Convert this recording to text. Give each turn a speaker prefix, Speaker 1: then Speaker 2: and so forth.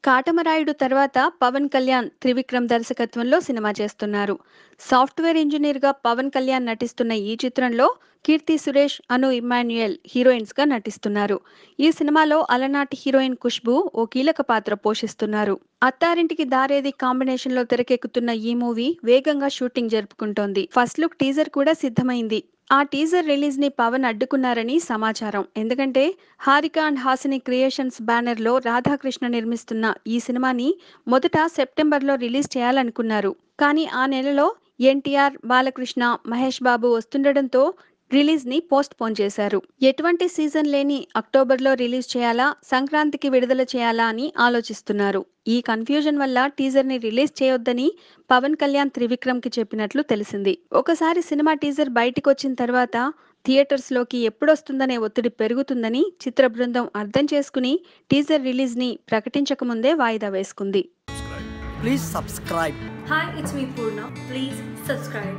Speaker 1: కాటమరాయుడు తర్వాత పవన్ కళ్యాణ్ త్రివిక్రమ్ దర్శకత్వంలో సినిమా చేస్తున్నారు. సాఫ్ట్వేర్ ఇంజనీర్గా పవన్ కళ్యాణ్ నటిస్తున్న ఈ చిత్రంలో కీర్తి సురేష్, అను ఇమ్మాన్యుయల్ హీరోయిన్స్గా నటిస్తున్నారు. ఈ సినిమాలో అలనాటి హీరోయిన్ ఖుష్బూ ఓ కీలక పాత్ర పోషిస్తున్నారు. అత్తారింటికి దారేది కాంబినేషన్లో తెరకెక్కుతున్న ఈ మూవీ వేగంగా షూటింగ్ జరుపుకుంటోంది. ఫస్ట్ లుక్ టీజర్ కూడా సిద్ధమైంది. ఆ టీజర్ రిలీజ్ ని పవన్ అడ్డుకున్నారని సమాచారం. ఎందుకంటే Harika and Hasini creations banner లో రాధాకృష్ణ నిర్మిస్తున్న ఈ సినిమాని మొదట సెప్టెంబర్లో రిలీజ్ చేయాలనుకున్నారు. కానీ ఆ నెలలో ఎన్టీఆర్, బాలకృష్ణ, మహేష్ బాబు వస్తుండటంతో రిలీజ్ ని పోస్ట్ పోన్ చేశారు. ఎటువంటి సీజన్ లేని అక్టోబర్లో రిలీజ్ చేయాలా, సంక్రాంతికి విడుదల చేయాలా అని ఆలోచిస్తున్నారు. ఈ కన్ఫ్యూజన్ వల్ల టీజర్ ని రిలీజ్ చేయొద్దని పవన్ కళ్యాణ్ త్రివిక్రమ్ కి చెప్పినట్లు తెలిసింది. ఒకసారి సినిమా టీజర్ బయటికి వచ్చిన తర్వాత థియేటర్స్ లోకి ఎప్పుడొస్తుందనే ఒత్తిడి పెరుగుతుందని చిత్ర బృందం అర్థం చేసుకుని టీజర్ రిలీజ్ ని ప్రకటించకముందే వాయిదా వేసుకుంది.
Speaker 2: Please subscribe.
Speaker 3: Hi, it's me Purna. Please subscribe.